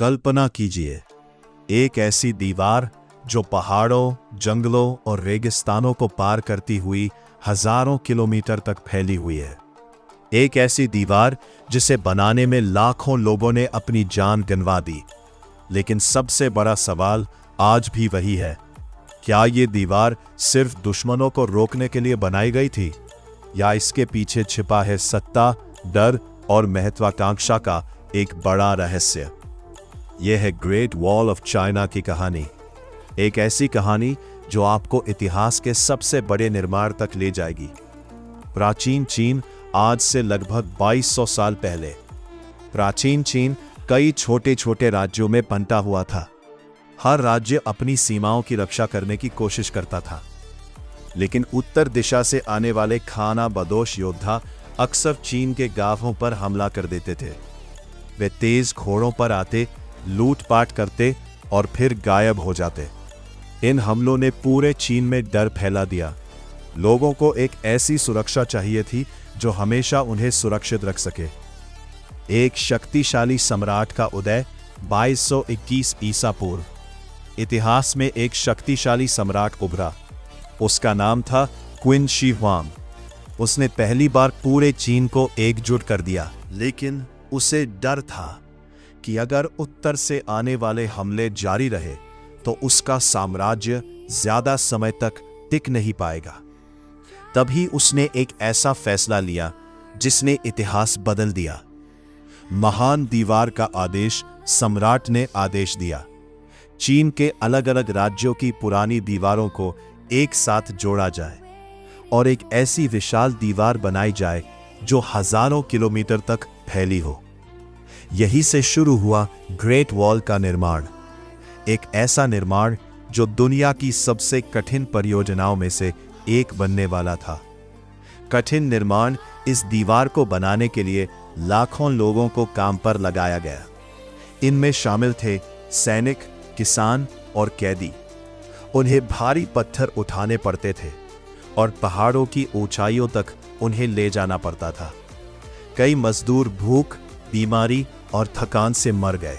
कल्पना कीजिए, एक ऐसी दीवार जो पहाड़ों, जंगलों और रेगिस्तानों को पार करती हुई हजारों किलोमीटर तक फैली हुई है। एक ऐसी दीवार जिसे बनाने में लाखों लोगों ने अपनी जान गंवा दी। लेकिन सबसे बड़ा सवाल आज भी वही है, क्या ये दीवार सिर्फ दुश्मनों को रोकने के लिए बनाई गई थी, या इसके पीछे छिपा है सत्ता, डर और महत्वाकांक्षा का एक बड़ा रहस्य। यह है ग्रेट वॉल ऑफ चाइना की कहानी। एक ऐसी कहानी जो आपको इतिहास के सबसे बड़े निर्माण तक ले जाएगी। प्राचीन चीन, आज से लगभग 2200 साल पहले। प्राचीन चीन कई छोटे छोटे राज्यों में बंटा हुआ था। हर राज्य अपनी सीमाओं की रक्षा करने की कोशिश करता था, लेकिन उत्तर दिशा से आने वाले खाना बदोश योद्धा अक्सर चीन के गांवों पर हमला कर देते थे। वे तेज घोड़ों पर आते, लूटपाट करते और फिर गायब हो जाते। इन हमलों ने पूरे चीन में डर फैला दिया। लोगों को एक ऐसी सुरक्षा चाहिए थी जो हमेशा उन्हें सुरक्षित रख सके। एक शक्तिशाली सम्राट का उदय 2221 ईसा पूर्व। इतिहास में एक शक्तिशाली सम्राट उभरा। उसका नाम था क्विन शी हुआंग। उसने पहली बार पूरे चीन को एकजुट कर दिया, लेकिन उसे डर था कि अगर उत्तर से आने वाले हमले जारी रहे तो उसका साम्राज्य ज्यादा समय तक टिक नहीं पाएगा। तभी उसने एक ऐसा फैसला लिया जिसने इतिहास बदल दिया। महान दीवार का आदेश सम्राट ने आदेश दिया। चीन के अलग अलग राज्यों की पुरानी दीवारों को एक साथ जोड़ा जाए और एक ऐसी विशाल दीवार बनाई जाए जो हजारों किलोमीटर तक फैली हो। यही से शुरू हुआ ग्रेट वॉल का निर्माण। एक ऐसा निर्माण जो दुनिया की सबसे कठिन परियोजनाओं में से एक बनने वाला था। कठिन निर्माण, इस दीवार को बनाने के लिए लाखों लोगों को काम पर लगाया गया। इनमें शामिल थे सैनिक, किसान और कैदी। उन्हें भारी पत्थर उठाने पड़ते थे और पहाड़ों की ऊंचाइयों तक उन्हें ले जाना पड़ता था। कई मजदूर भूख, बीमारी और थकान से मर गए।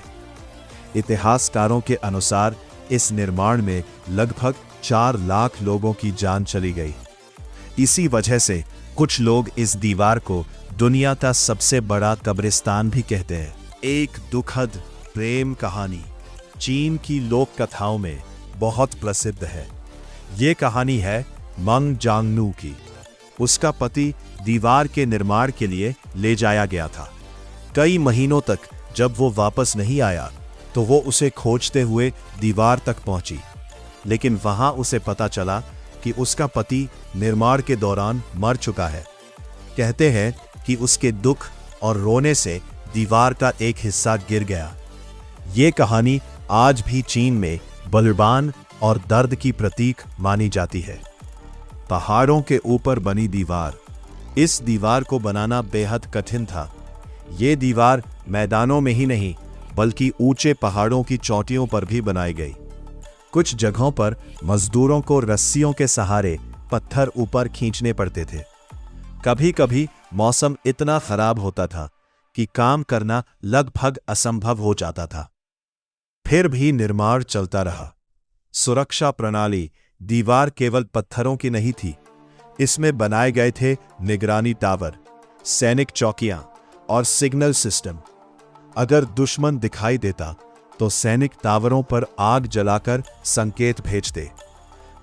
इतिहासकारों के अनुसार इस निर्माण में लगभग 4 लाख लोगों की जान चली गई। इसी वजह से कुछ लोग इस दीवार को दुनिया का सबसे बड़ा कब्रिस्तान भी कहते हैं। एक दुखद प्रेम कहानी चीन की लोक कथाओं में बहुत प्रसिद्ध है। ये कहानी है मंग जांगनू की। उसका पति दीवार के निर्माण के लिए ले जाया गया था। कई महीनों तक जब वो वापस नहीं आया तो वो उसे खोजते हुए दीवार तक पहुंची, लेकिन वहां उसे पता चला कि उसका पति निर्माण के दौरान मर चुका है। कहते हैं कि उसके दुख और रोने से दीवार का एक हिस्सा गिर गया। ये कहानी आज भी चीन में बलिदान और दर्द की प्रतीक मानी जाती है। पहाड़ों के ऊपर बनी दीवार। इस दीवार को बनाना बेहद कठिन था। ये दीवार मैदानों में ही नहीं बल्कि ऊंचे पहाड़ों की चोटियों पर भी बनाई गई। कुछ जगहों पर मजदूरों को रस्सियों के सहारे पत्थर ऊपर खींचने पड़ते थे। कभी कभी मौसम इतना खराब होता था कि काम करना लगभग असंभव हो जाता था। फिर भी निर्माण चलता रहा। सुरक्षा प्रणाली दीवार केवल पत्थरों की नहीं थी। इसमें बनाए गए थे निगरानी टावर, सैनिक चौकियां और सिग्नल सिस्टम। अगर दुश्मन दिखाई देता तो सैनिक टावरों पर आग जलाकर संकेत भेजते।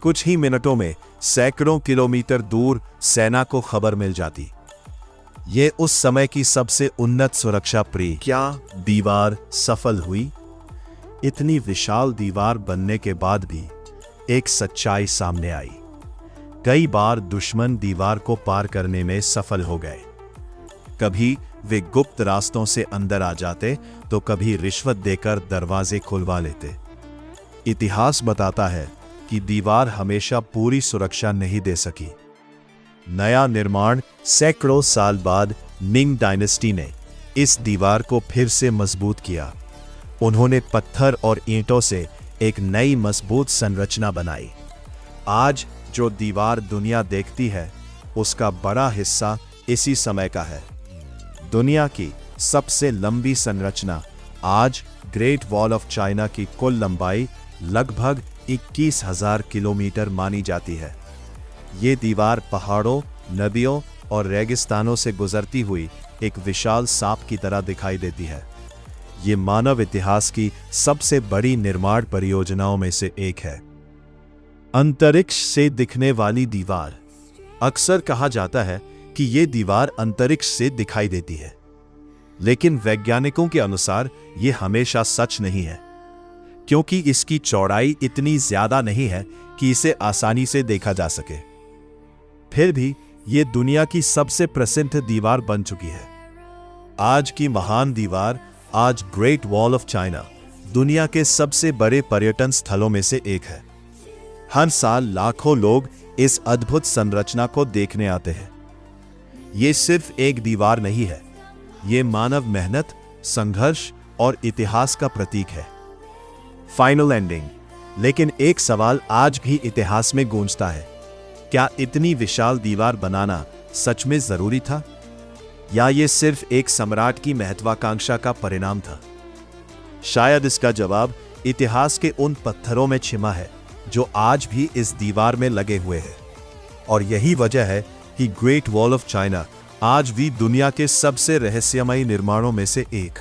कुछ ही मिनटों में सैकड़ों किलोमीटर दूर सेना को खबर मिल जाती। ये उस समय की सबसे उन्नत सुरक्षा प्रणाली। क्या दीवार सफल हुई? इतनी विशाल दीवार बनने के बाद भी एक सच्चाई सामने आई। कई बार दुश्मन दीवार को पार करने में सफल हो गए। कभी वे गुप्त रास्तों से अंदर आ जाते तो कभी रिश्वत देकर दरवाजे खुलवा लेते। इतिहास बताता है कि दीवार हमेशा पूरी सुरक्षा नहीं दे सकी। नया निर्माण सैकड़ों साल बाद मिंग डायनेस्टी ने इस दीवार को फिर से मजबूत किया। उन्होंने पत्थर और ईंटों से एक नई मजबूत संरचना बनाई। आज जो दीवार दुनिया देखती है उसका बड़ा हिस्सा इसी समय का है। दुनिया की सबसे लंबी संरचना आज ग्रेट वॉल ऑफ चाइना की कुल लंबाई लगभग 21,000 किलोमीटर मानी जाती है। ये दीवार पहाड़ों, नदियों और रेगिस्तानों से गुजरती हुई एक विशाल सांप की तरह दिखाई देती है। ये मानव इतिहास की सबसे बड़ी निर्माण परियोजनाओं में से एक है। अंतरिक्ष से दिखने वाली दीवार। अक्सर कहा जाता है कि यह दीवार अंतरिक्ष से दिखाई देती है, लेकिन वैज्ञानिकों के अनुसार यह हमेशा सच नहीं है, क्योंकि इसकी चौड़ाई इतनी ज्यादा नहीं है कि इसे आसानी से देखा जा सके। फिर भी यह दुनिया की सबसे प्रसिद्ध दीवार बन चुकी है। आज की महान दीवार, आज ग्रेट वॉल ऑफ चाइना, दुनिया के सबसे बड़े पर्यटन स्थलों में से एक है। हर साल लाखों लोग इस अद्भुत संरचना को देखने आते हैं। यह सिर्फ एक दीवार नहीं है, यह मानव मेहनत, संघर्ष और इतिहास का प्रतीक है। Final ending. लेकिन एक सवाल आज भी इतिहास में गूंजता है, क्या इतनी विशाल दीवार बनाना सच में जरूरी था, या यह सिर्फ एक सम्राट की महत्वाकांक्षा का परिणाम था? शायद इसका जवाब इतिहास के उन पत्थरों में छिपा है जो आज भी इस दीवार में लगे हुए हैं। और यही वजह है कि ग्रेट वॉल ऑफ चाइना आज भी दुनिया के सबसे रहस्यमयी निर्माणों में से एक